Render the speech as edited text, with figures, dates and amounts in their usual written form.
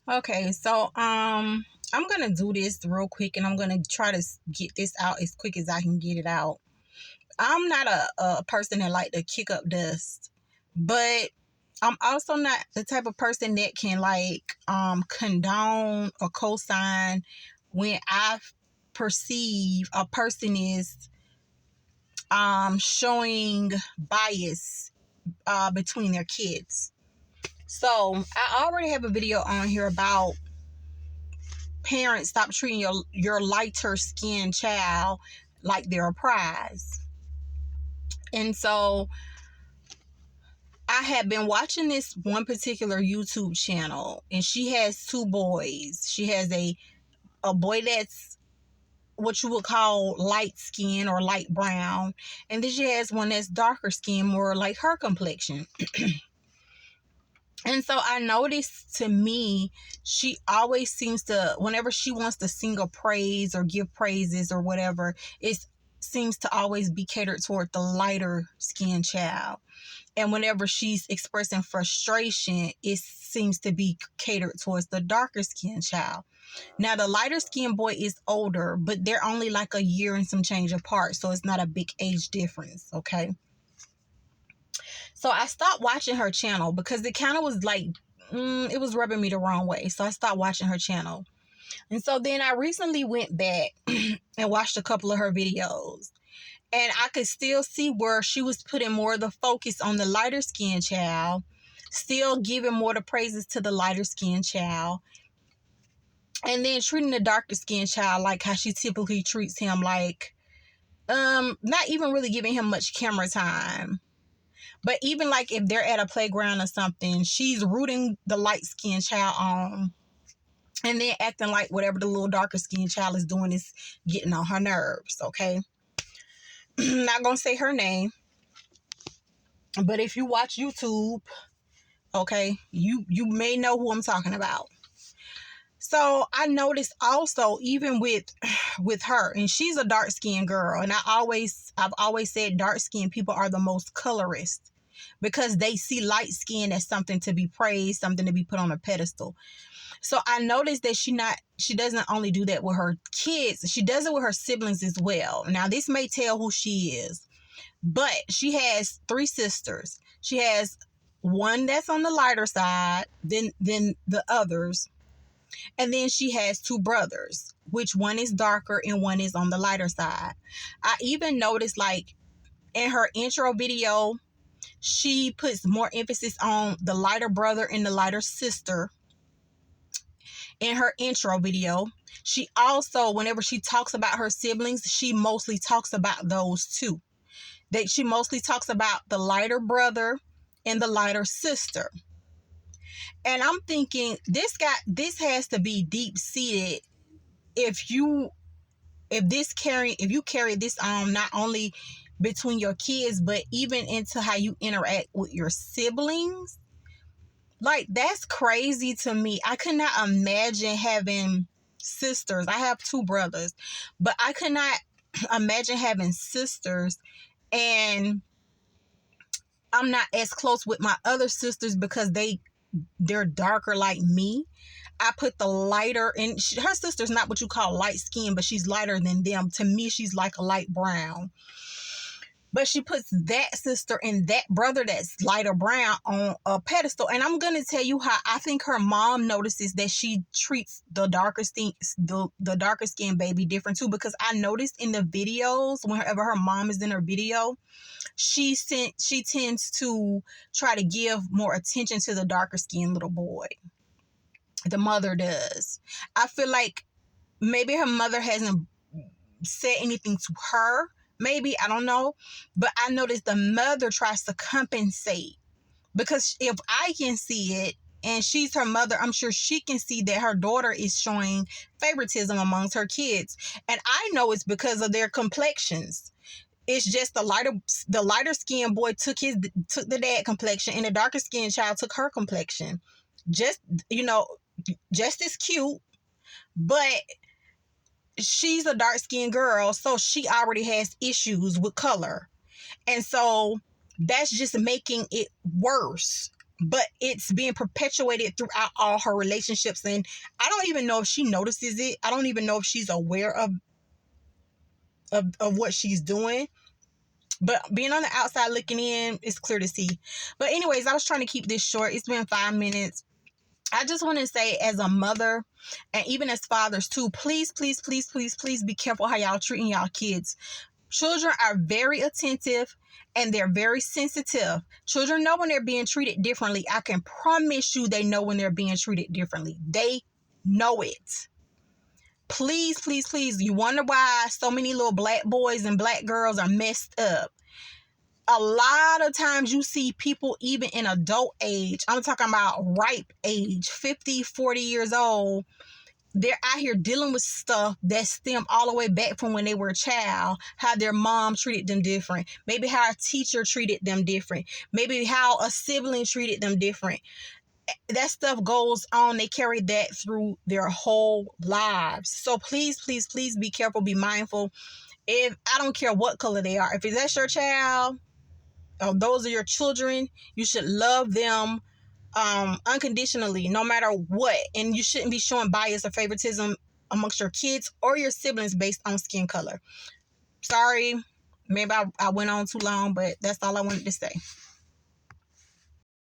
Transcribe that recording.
Okay, so I'm gonna do this real quick, and I'm gonna try to get this out as quick as I can get it out. I'm not a person that like to kick up dust, but I'm also not the type of person that can like condone or co-sign when I perceive a person is showing bias between their kids. So I already have a video on here about parents stop treating your lighter skinned child like they're a prize. And so I had been watching this one particular YouTube channel, and she has two boys. She has a boy that's what you would call light skin or light brown, and then she has one that's darker skin, more like her complexion. And so I noticed, to me, she always seems to, whenever she wants to sing a praise or give praises or whatever, it seems to always be catered toward the lighter skinned child. And whenever she's expressing frustration, it seems to be catered towards the darker skinned child. Now, the lighter skinned boy is older, but they're only like a year and some change apart. So it's not a big age difference. Okay. So I stopped watching her channel because it kind of was like, it was rubbing me the wrong way. So I stopped watching her channel. And so then I recently went back and watched a couple of her videos. And I could still see where she was putting more of the focus on the lighter skinned child, still giving more the praises to the lighter skinned child, and then treating the darker skinned child like how she typically treats him, like not even really giving him much camera time. But even like if they're at a playground or something, she's rooting the light skinned child on, and then acting like whatever the little darker skinned child is doing is getting on her nerves. Okay. Not gonna say her name, but if you watch YouTube, okay, you may know who I'm talking about. So I noticed also, even with her, and she's a dark skinned girl, and I've always said dark skinned people are the most colorist because they see light skin as something to be praised, something to be put on a pedestal. So I noticed that she doesn't only do that with her kids, she does it with her siblings as well. Now this may tell who she is, but she has three sisters. She has one that's on the lighter side, then the others, and then she has two brothers, which one is darker and one is on the lighter side. I even noticed, like, in her intro video, she puts more emphasis on the lighter brother and the lighter sister in her intro video. She also, whenever she talks about her siblings, she mostly talks about those two. That she mostly talks about the lighter brother and the lighter sister. And I'm thinking this has to be deep seated if you carry this on, not only between your kids but even into how you interact with your siblings. Like, that's crazy to me. I could not imagine having sisters. I have two brothers, but I could not imagine having sisters, and I'm not as close with my other sisters because they're darker like me. I put the lighter, and her sister's not what you call light skin, but she's lighter than them. To me, she's like a light brown. But she puts that sister and that brother that's lighter brown on a pedestal. And I'm going to tell you how I think her mom notices that she treats the darker skin baby different too. Because I noticed in the videos, whenever her mom is in her video, she tends to try to give more attention to the darker skinned little boy. The mother does. I feel like maybe her mother hasn't said anything to her. Maybe, I don't know. But I noticed the mother tries to compensate. Because if I can see it, and she's her mother, I'm sure she can see that her daughter is showing favoritism amongst her kids. And I know it's because of their complexions. It's just the lighter skinned boy took the dad complexion, and the darker skinned child took her complexion. Just as cute, but she's a dark skinned girl, so she already has issues with color. And so that's just making it worse but it's being perpetuated throughout all her relationships. And I don't even know if she notices it. I don't even know if she's aware of what she's doing. But being on the outside looking in, it's clear to see. But anyways, I was trying to keep this short. It's been 5 minutes. I just want to say, as a mother and even as fathers too, please, please, please, please, please be careful how y'all treating y'all kids. Children are very attentive and they're very sensitive. Children know when they're being treated differently. I can promise you they know when they're being treated differently. They know it. Please, please, please. You wonder why so many little black boys and black girls are messed up. A lot of times you see people even in adult age, I'm talking about ripe age, 50, 40 years old, they're out here dealing with stuff that stem all the way back from when they were a child, how their mom treated them different, maybe how a teacher treated them different, maybe how a sibling treated them different. That stuff goes on. They carry that through their whole lives. So please, please, please be careful, be mindful. If I don't care what color they are, if that's your child, those are your children, you should love them unconditionally, no matter what. And you shouldn't be showing bias or favoritism amongst your kids or your siblings based on skin color. Sorry, maybe I went on too long, but that's all I wanted to say.